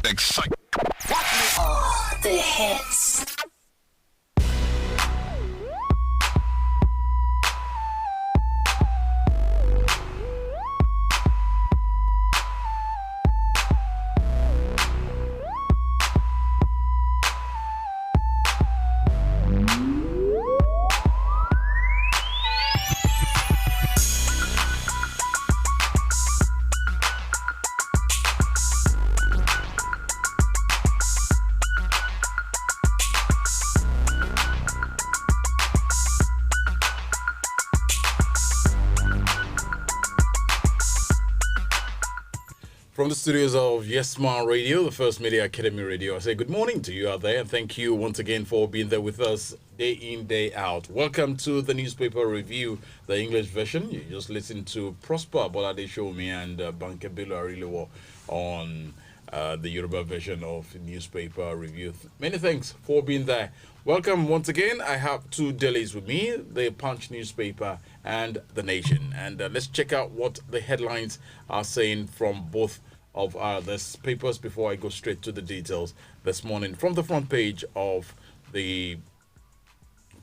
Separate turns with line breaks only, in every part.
Excite.
The hits.
From the studios of Yes Man Radio, the First Media Academy Radio, I say good morning to you out there, and thank you once again for being there with us day in, day out. Welcome to the newspaper review, the English version. You just listened to Prosper Bolade Shomi and Banke Bello Arilewo on the Yoruba version of newspaper review. Many thanks for being there. Welcome once again. I have two dailies with me, the Punch newspaper and The Nation. And let's check out what the headlines are saying from both of these papers before I go straight to the details this morning. From the front page of the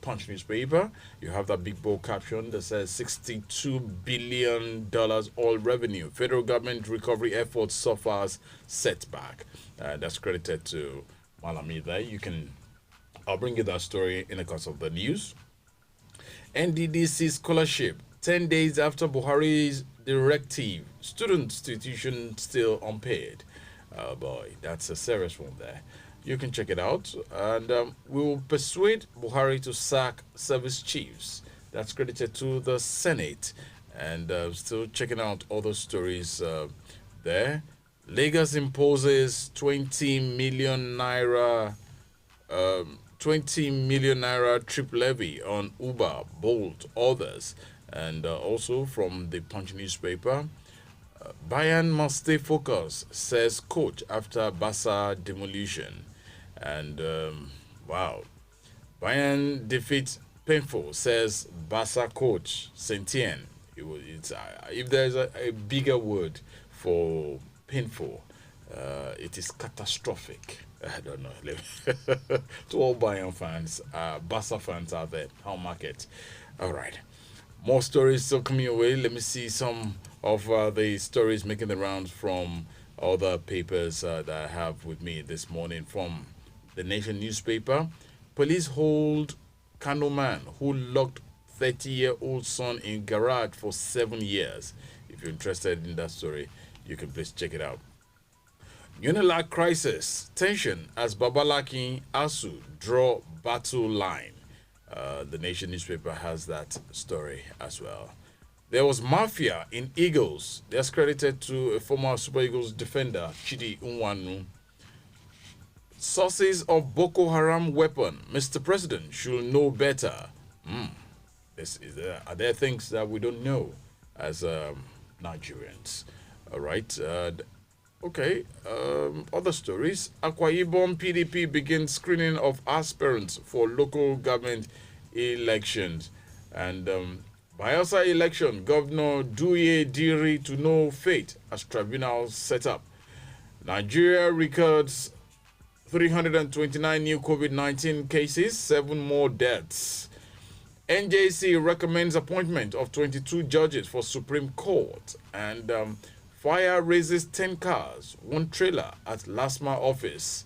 Punch newspaper, you have that big bold caption that says $62 billion oil revenue. Federal government recovery efforts suffers setback. That's credited to Malami there. I'll bring you that story in the course of the news. NDDC scholarship, 10 days after Buhari's directive. Student tuition still unpaid. Oh boy, that's a serious one there. You can check it out. And we will persuade Buhari to sack service chiefs. That's credited to the Senate. And still checking out other stories there. Lagos imposes 20 million naira 20 million naira trip levy on Uber, Bolt, others. And also from the Punch newspaper, Bayern must stay focused, says coach after Barca demolition. And wow, Bayern defeat painful, says Barca coach Sentien. If there's a bigger word for painful, it is catastrophic. I don't know. To all Bayern fans, Barca fans out there, how market. All right. More stories still coming your way. Let me see some of the stories making the rounds from other papers that I have with me this morning. From the Nation newspaper, police hold Kano man who locked 30-year-old son in garage for 7 years. If you're interested in that story, you can please check it out. Unilag crisis, tension as Babalaki ASU draw battle line. The Nation newspaper has that story as well. There was mafia in Eagles. That's credited to a former Super Eagles defender, Chidi Unwanu. Sources of Boko Haram weapon. Mr. President should know better. Are there things that we don't know as Nigerians? All right. Okay, other stories. Akwa Ibom PDP begins screening of aspirants for local government elections. And Bayelsa election, Governor Duye Diri to no fate as tribunal set up. Nigeria records 329 new COVID-19 cases, 7 more deaths. NJC recommends appointment of 22 judges for Supreme Court. And fire raises 10 cars, 1 trailer at LASMA office.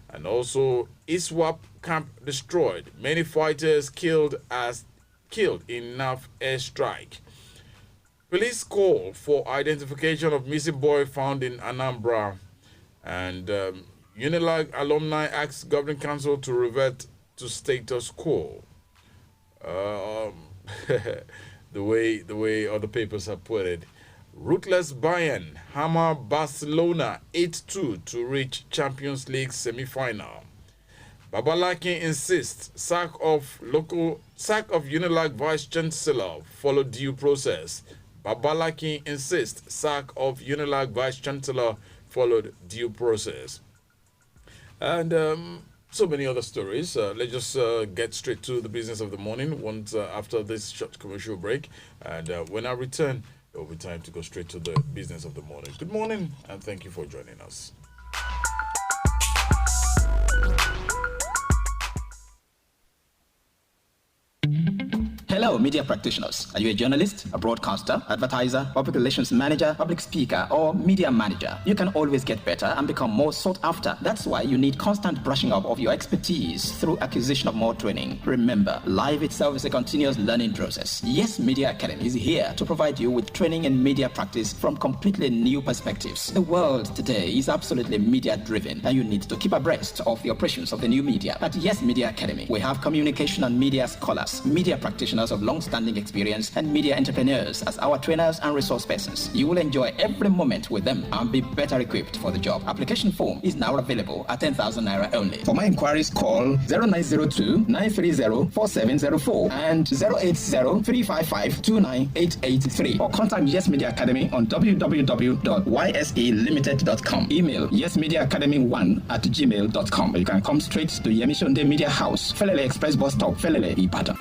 And also, ISWAP camp destroyed. Many fighters killed in NAF airstrike. Police call for identification of missing boy found in Anambra. And Unilag alumni asks governing council to revert to status quo. The way other papers have put it. Ruthless Bayern hammer Barcelona 8-2 to reach Champions League semi-final. Babalaki insists sack of Unilag Vice Chancellor follow due process. Babalaki insists sack of Unilag Vice Chancellor followed due process. And so many other stories. Let's just get straight to the business of the morning once after this short commercial break. And when I return, it will be time to go straight to the business of the morning. Good morning, and thank you for joining us.
Hello, media practitioners. Are you a journalist, a broadcaster, advertiser, public relations manager, public speaker, or media manager? You can always get better and become more sought after. That's why you need constant brushing up of your expertise through acquisition of more training. Remember, life itself is a continuous learning process. Yes Media Academy is here to provide you with training in media practice from completely new perspectives. The world today is absolutely media driven, and you need to keep abreast of the operations of the new media. At Yes Media Academy, we have communication and media scholars, media practitioners of long-standing experience, and media entrepreneurs as our trainers and resource persons. You will enjoy every moment with them and be better equipped for the job. Application form is now available at 10,000 naira only. For more inquiries, call 0902-930-4704 and 080-355-29883, or contact Yes Media Academy on www.yselimited.com. Email yesmediaacademy1@gmail.com. You can come straight to Yemi Sonde Media House, Felele Express Bus Stop, Felele, Ibadan.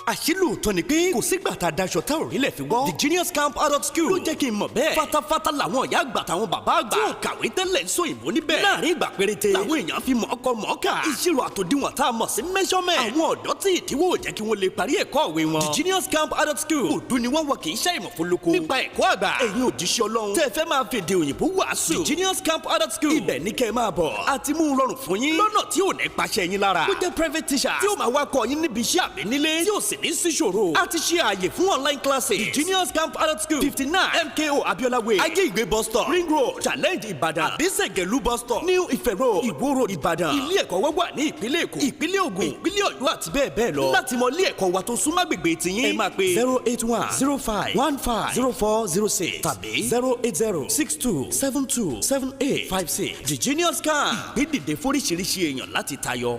àṣìlóòótọ́ ni pé kò sígbà tá a daṣọ tá ò rí lẹ̀ fi wọ́. The Genius Camp Adult School ló jẹ́ kí n mọ̀ bẹ́ẹ̀. fatafata làwọn ìyá àgbà táwọn bàbá àgbà tí ò kàwé tẹ́lẹ̀ ń sọ ìbò níbẹ̀. láàrin ìgbà péréte làwọn èèyàn fi mọ̀ọ́kọ mọ̀ọ́kà. ìṣirò àtòdiwọ̀n tá a mọ̀ sí measurement. àwọn ọ̀dọ́ tí ìdíwọ́ ò jẹ́ kí wọ́n lè parí ẹ̀kọ́ òwe wọn. The Genius Camp Adult School òdu ni wọ́n wọ kì í ṣe ìmọ̀ fólókó. nípa ẹ̀kọ́ àgbà ẹ̀yin òjíṣẹ́ Ọlọ́run tẹ́ fẹ́ máa fèdè òyìnbó wàásù. The Genius Camp Adult School ibẹ̀ ní kẹ́ máa bọ̀. a ti mú un rọrùn fún yín lọ́nà tí ò ní paṣẹ yín lára. ó jẹ́ private teacher tí ó máa wá kọ́ yín níbi iṣẹ́ àbí nílé tí ò sì ní síṣòro. a ti ṣe ààyè fún online classes. The Genius Camp Adult School 59 MKO Abiola Way Ajé Ìgbé bus stop Ring Road Challenge Ìbàdàn àbísẹ̀gẹ̀lú bus stop New Ife Road Ìwó Road Ìbàdàn. ilé ẹ̀kọ́ wa wà ní ìpínlẹ̀ Èkó ìpínlẹ̀ Ògùn ìpínlẹ̀ Ọ̀yọ́ àti bẹ́ẹ̀ bẹ́ẹ̀ lọ. láti mọ ilé ẹ̀kọ́ wa tó súnmọ́ agbègbè tiyín ẹ máa pe 08105150406 tàbí 08062727856. The Genius Camp ìgbédìde fóríṣiríṣi èèyàn láti tayọ.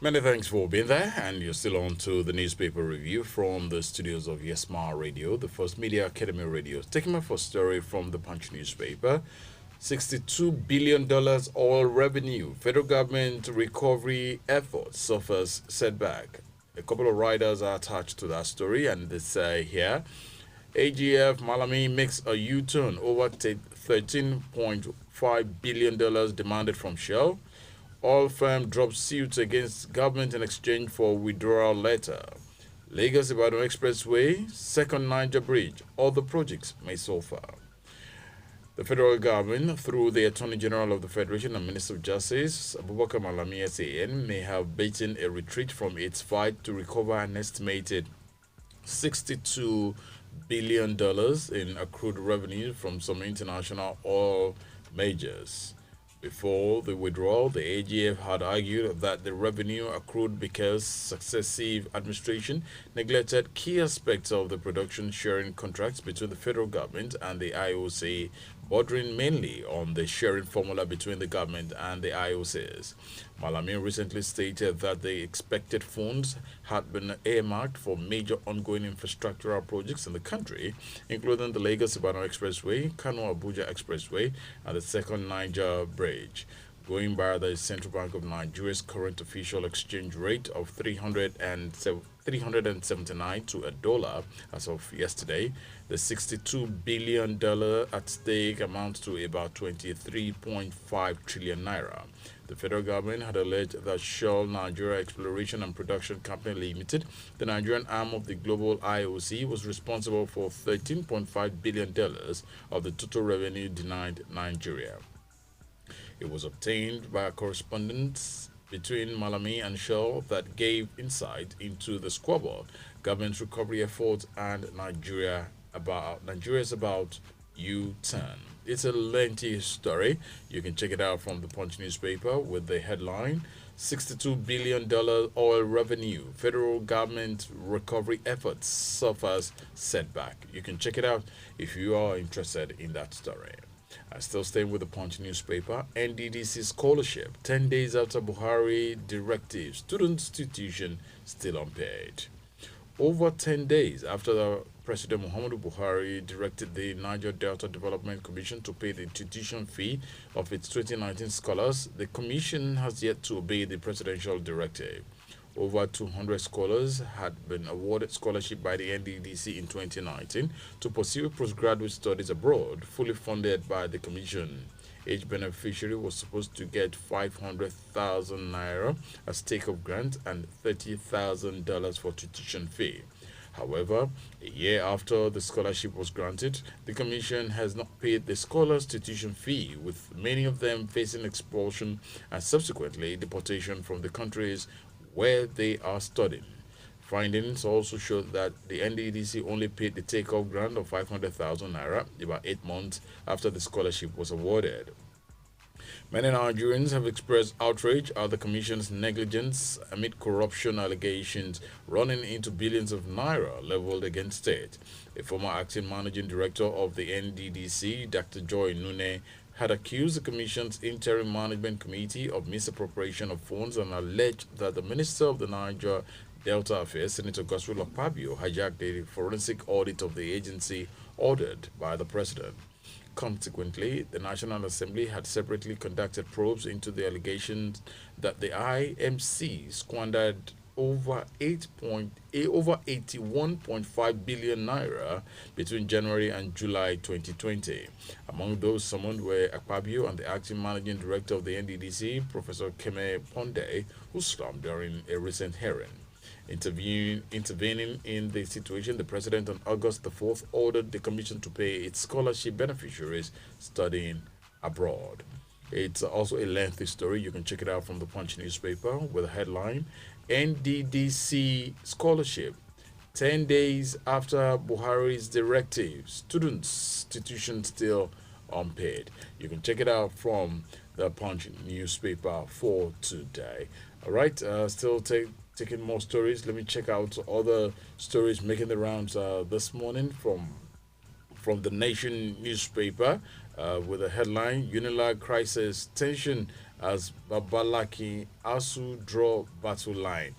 Many thanks for being there, and you're still on to the newspaper review from the studios of Yesma Radio, the first media academy radio. Taking my first story from the Punch newspaper. $62 billion oil revenue. Federal government recovery efforts suffers setback. A couple of riders are attached to that story, and they say here, AGF Malami makes a U-turn over $13.5 billion demanded from Shell. Oil firm drops suit against government in exchange for withdrawal letter. Lagos-Ibadan Expressway, second Niger Bridge, all the projects may suffer. The federal government, through the Attorney General of the Federation and Minister of Justice, Abubakar Malami SAN, may have beaten a retreat from its fight to recover an estimated $62 billion in accrued revenue from some international oil majors. Before the withdrawal, the AGF had argued that the revenue accrued because successive administration neglected key aspects of the production sharing contracts between the federal government and the IOC, bordering mainly on the sharing formula between the government and the IOCs. Malami recently stated that the expected funds had been earmarked for major ongoing infrastructural projects in the country, including the Lagos-Ibadan Expressway, Kano-Abuja Expressway, and the second Niger Bridge. Going by the Central Bank of Nigeria's current official exchange rate of 379 to a dollar as of yesterday, the $62 billion at stake amounts to about 23.5 trillion naira. The federal government had alleged that Shell Nigeria Exploration and Production Company Limited, the Nigerian arm of the global IOC, was responsible for $13.5 billion of the total revenue denied Nigeria. It was obtained by a correspondence between Malami and Shell that gave insight into the squabble, government recovery efforts, and Nigeria's about U-turn. It's a lengthy story. You can check it out from the Punch newspaper with the headline, $62 billion oil revenue. Federal government recovery efforts suffers setback. You can check it out if you are interested in that story. I still staying with the Punch newspaper. NDDC scholarship, 10 days after Buhari directive, student tuition still unpaid. Over 10 days after the President Muhammadu Buhari directed the Niger Delta Development Commission to pay the tuition fee of its 2019 scholars, the commission has yet to obey the presidential directive. Over 200 scholars had been awarded scholarship by the NDDC in 2019 to pursue postgraduate studies abroad, fully funded by the Commission. Each beneficiary was supposed to get 500,000 naira as take-off grant and $30,000 for tuition fee. However, a year after the scholarship was granted, the Commission has not paid the scholars tuition fee, with many of them facing expulsion and subsequently deportation from the countries where they are studying. Findings also showed that the NDDC only paid the take-off grant of 500,000 naira about 8 months after the scholarship was awarded. Many Nigerians have expressed outrage at the Commission's negligence amid corruption allegations running into billions of naira leveled against it. A former acting managing director of the NDDC, Dr. Joy Nune, had accused the Commission's interim management committee of misappropriation of funds and alleged that the Minister of the Niger Delta Affairs, Senator Godswill Akpabio, hijacked the forensic audit of the agency ordered by the president. Consequently, the National Assembly had separately conducted probes into the allegations that the IMC squandered over 81.5 billion naira between January and July 2020. Among those summoned were Akpabio and the acting managing director of the NDDC, Professor Yemi Sonde, who slumped during a recent hearing. Intervening in the situation, the president on August the 4th ordered the commission to pay its scholarship beneficiaries studying abroad. It's also a lengthy story. You can check it out from the Punch newspaper with a headline, NDDC scholarship 10 days after Buhari's directive, students' tuition still unpaid. You can check it out from the Punch newspaper for today. All right, still taking more stories. Let me check out other stories making the rounds this morning from the Nation newspaper with a headline, Unilag crisis tension as Babalaki ASU draw battle line.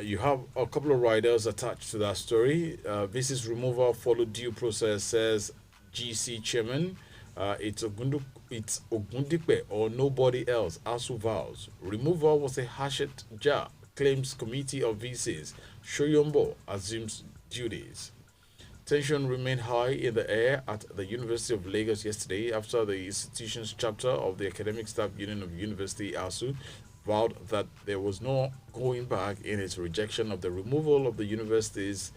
You have a couple of riders attached to that story. VC's removal followed due process, says GC chairman. It's Ogundipe or nobody else, ASU vows. Removal was a hatchet job, claims committee of VCs. Shoyombo assumes duties. Tension remained high in the air at the University of Lagos yesterday after the institution's chapter of the Academic Staff Union of University, ASU, vowed that there was no going back in its rejection of the removal of the university's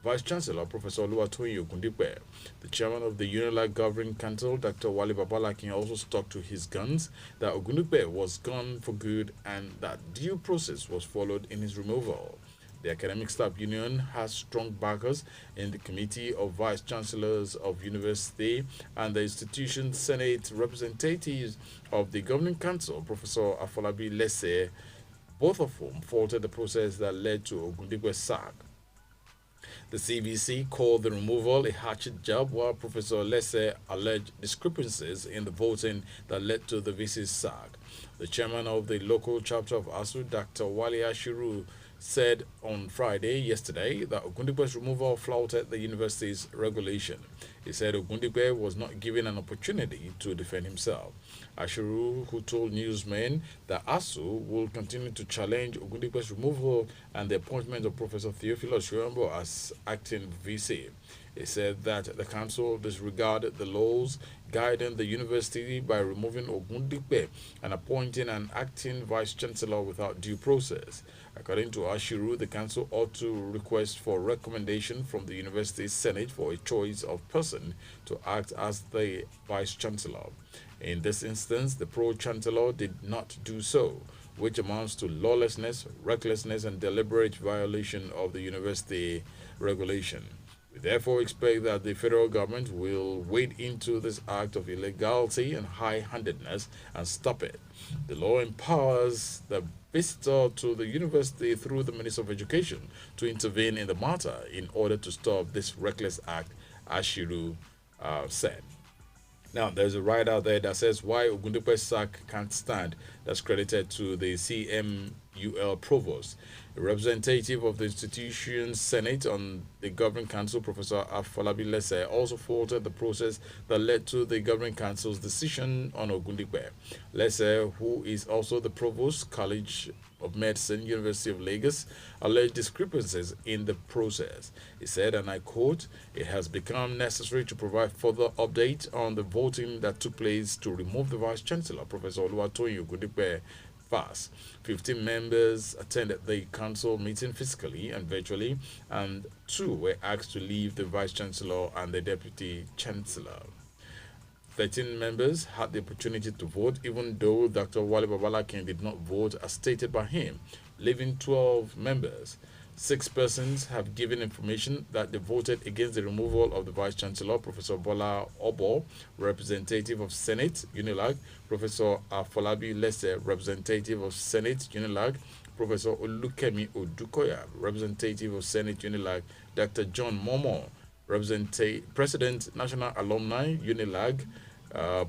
Vice Chancellor, Professor Oluwatoyin Ogundipe. The chairman of the Unilag Governing Council, Dr. Wale Babalakin, also stuck to his guns that Ogundipe was gone for good and that due process was followed in his removal. The Academic Staff Union has strong backers in the Committee of Vice Chancellors of University and the institution's Senate representatives of the Governing Council, Professor Afolabi Lesse, both of whom faulted the process that led to Ogundipe's sack. The CVC called the removal a hatchet job, while Professor Lesse alleged discrepancies in the voting that led to the VC's sack. The chairman of the local chapter of ASU, Dr. Wale Ashiru, said on yesterday, that Ogundipe's removal flouted the university's regulation. He said Ogundipe was not given an opportunity to defend himself. Ashiru, who told newsmen that ASU will continue to challenge Ogundipe's removal and the appointment of Professor Theophilus Shoyombo as acting VC. He said that the council disregarded the laws guiding the university by removing Ogundipe and appointing an acting vice-chancellor without due process. According to Ashiru, the council ought to request for recommendation from the university's senate for a choice of person to act as the vice-chancellor. In this instance, the pro-chancellor did not do so, which amounts to lawlessness, recklessness, and deliberate violation of the university regulation. We therefore expect that the federal government will wade into this act of illegality and high-handedness and stop it. The law empowers the visitor to the university through the Minister of Education to intervene in the matter in order to stop this reckless act, Ashiru said. Now, there's a write out there that says why Ogundipe's sack can't stand. That's credited to the CM UL Provost. A representative of the institution's Senate on the Governing Council, Professor Afolabi Lese, also faulted the process that led to the Governing Council's decision on Ogundipe. Lese, who is also the Provost, College of Medicine, University of Lagos, alleged discrepancies in the process. He said, and I quote, "It has become necessary to provide further update on the voting that took place to remove the Vice Chancellor, Professor Oluwatoyin Ogundipe, fast. 15 members attended the council meeting physically and virtually, and 2 were asked to leave the Vice Chancellor and the Deputy Chancellor. 13 members had the opportunity to vote, even though Dr. Wale Babalakin did not vote as stated by him, leaving 12 members. 6 persons have given information that they voted against the removal of the Vice Chancellor, Professor Bola Obo, representative of Senate, Unilag, Professor Afolabi Lese, representative of Senate, Unilag, Professor Olukemi Odukoya, representative of Senate, Unilag, Dr. John Momo, President, National Alumni, Unilag,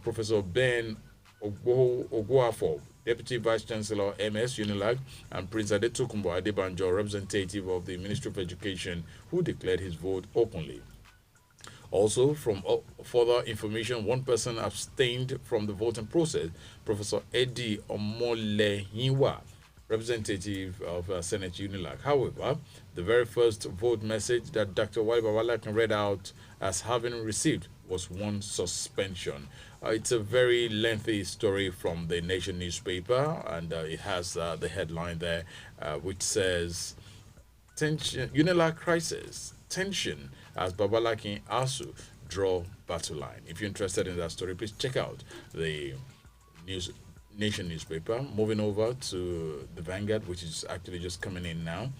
Professor Ben Ogwafo, Deputy Vice Chancellor, MS, Unilag, and Prince Adetokunbo Adebanjo, representative of the Ministry of Education, who declared his vote openly. Also, from further information, 1 person abstained from the voting process, Professor Eddie Omolehiwa, representative of Senate Unilag. However, the very first vote message that Dr. Wale Babalakin read out as having received was 1 suspension. It's a very lengthy story from the Nation newspaper, and it has the headline there, which says, "Tension, Unilag crisis, tension as Babalakin ASU draw battle line." If you're interested in that story, please check out the Nation newspaper. Moving over to the Vanguard, which is actually just coming in now.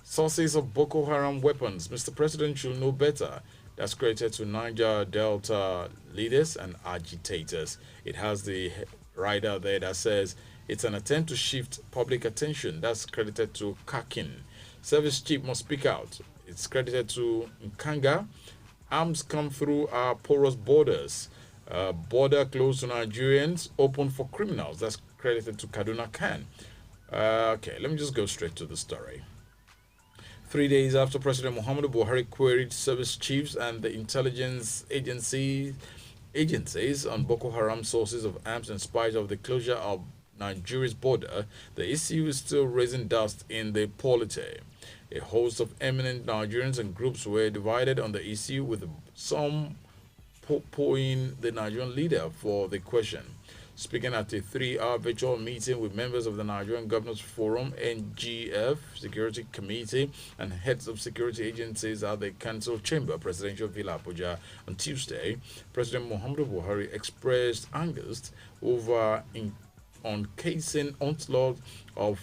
Sources of Boko Haram weapons. Mr. President should know better. That's credited to Niger Delta leaders and agitators. It has the rider there that says it's an attempt to shift public attention. That's credited to Kakin. Service chief must speak out. It's credited to Nkanga. Arms come through our porous borders. Border closed to Nigerians, open for criminals. That's credited to Kaduna Khan. Okay, let me just go straight to the story. 3 days after President Muhammadu Buhari queried service chiefs and the intelligence agencies on Boko Haram sources of arms in spite of the closure of Nigeria's border, the ECU is still raising dust in the polity. A host of eminent Nigerians and groups were divided on the ECU, with some pooing the Nigerian leader for the question. Speaking at a 3-hour virtual meeting with members of the Nigerian Governors Forum, NGF, Security Committee, and heads of security agencies at the Council Chamber, Presidential Villa Abuja, on Tuesday, President Muhammadu Buhari expressed angst over casing onslaught of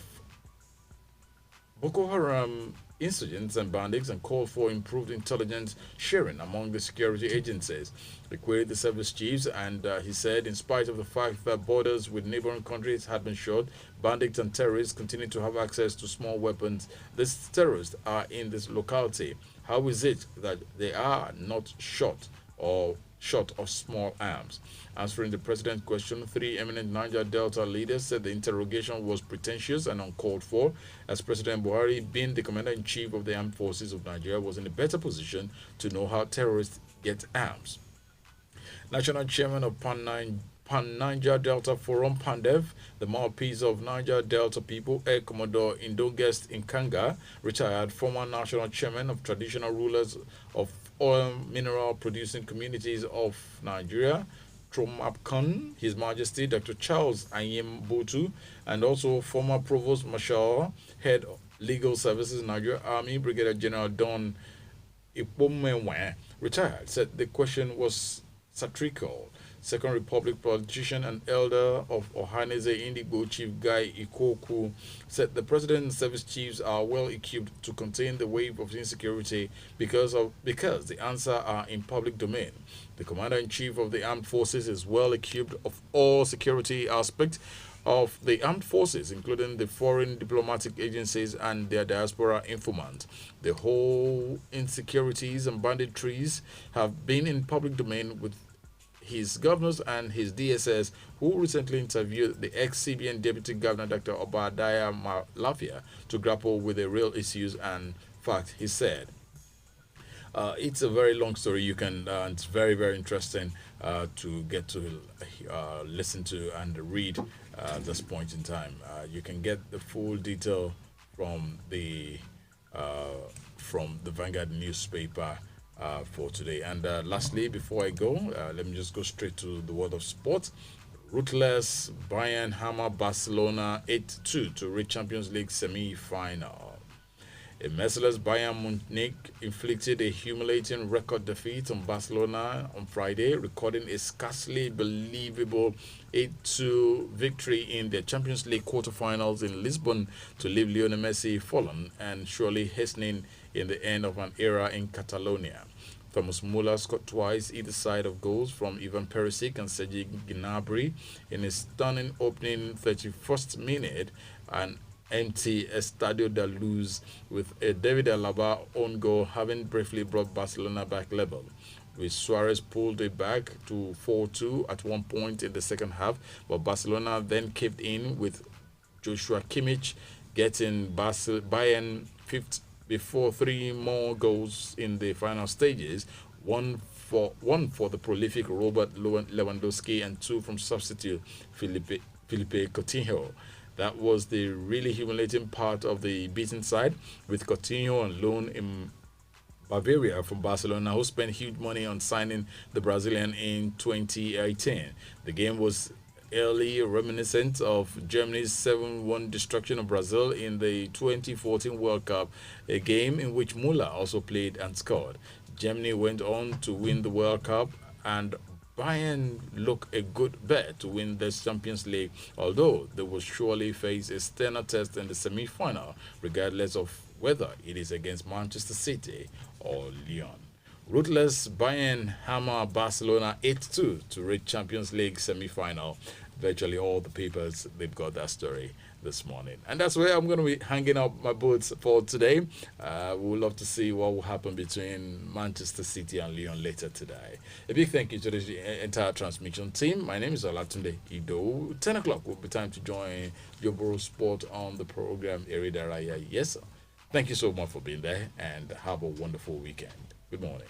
Boko Haram insurgents and bandits and called for improved intelligence sharing among the security agencies. He queried the service chiefs, and he said, in spite of the fact that borders with neighboring countries had been shut, bandits and terrorists continue to have access to small weapons. These terrorists are in this locality. How is it that they are not shot of small arms? Answering the president's question, 3 eminent Niger Delta leaders said the interrogation was pretentious and uncalled for, as President Buhari, being the commander-in-chief of the armed forces of Nigeria, was in a better position to know how terrorists get arms. National Chairman of Pan-Niger Delta Forum, PANDEV, the mouthpiece of Niger Delta people, Air Commodore Indogest Nkanga, retired, former National Chairman of Traditional Rulers of Oil Mineral Producing Communities of Nigeria, Tromapcon, His Majesty Dr. Charles Ayem Botu, and also former Provost Marshal, Head of Legal Services, Nigeria Army, Brigadier General Don Ipomenwe, retired, said the question was satirical. Second Republic politician and elder of Ohaneze Indigo, Chief Guy Ikoku, said the president and service chiefs are well equipped to contain the wave of insecurity because the answers are in public domain. The commander-in-chief of the armed forces is well equipped of all security aspects of the armed forces, including the foreign diplomatic agencies and their diaspora informants. The whole insecurities and banditries have been in public domain with his governors and his DSS, who recently interviewed the ex-CBN Deputy Governor Dr. Obadiah Malafia to grapple with the real issues and fact. He said, it's a very long story. You can, it's very, very interesting to get to listen to and read at this point in time. You can get the full detail from the Vanguard newspaper for today. And lastly, before I go, let me just go straight to the world of sport. Ruthless Bayern hammer Barcelona 8-2 to reach Champions League semi-final. A merciless Bayern Munich inflicted a humiliating record defeat on Barcelona on Friday, recording a scarcely believable 8-2 victory in the Champions League quarterfinals in Lisbon to leave Lionel Messi fallen and surely hastening in the end of an era in Catalonia. Thomas Muller scored twice either side of goals from Ivan Perisic and Sergi Gnabry in a stunning opening 31st minute, and empty Estadio da Luz, with a David Alaba own goal having briefly brought Barcelona back level, with Suarez pulled it back to 4-2 at one point in the second half, but Barcelona then caved in with Joshua Kimmich getting Bayern fifth before three more goals in the final stages, one for the prolific Robert Lewandowski and two from substitute Felipe Coutinho. That was the really humiliating part of the beaten side, with Coutinho on loan in Bavaria from Barcelona, who spent huge money on signing the Brazilian in 2018. The game was eerily reminiscent of Germany's 7-1 destruction of Brazil in the 2014 World Cup, a game in which Müller also played and scored. Germany went on to win the World Cup, and Bayern look a good bet to win the Champions League, although they will surely face a sterner test in the semi-final, regardless of whether it is against Manchester City or Lyon. Ruthless Bayern hammer Barcelona 8-2 to reach Champions League semi-final. Virtually all the papers, they've got that story this morning. And that's where I'm going to be hanging up my boots for today. We would love to see what will happen between Manchester City and Lyon later today. A big thank you to the entire transmission team. My name is Olatunde Ido. 10 o'clock will be time to join Yoboro Sport on the program Eridaraya. Yes, sir. Thank you so much for being there, and have a wonderful weekend. Good morning.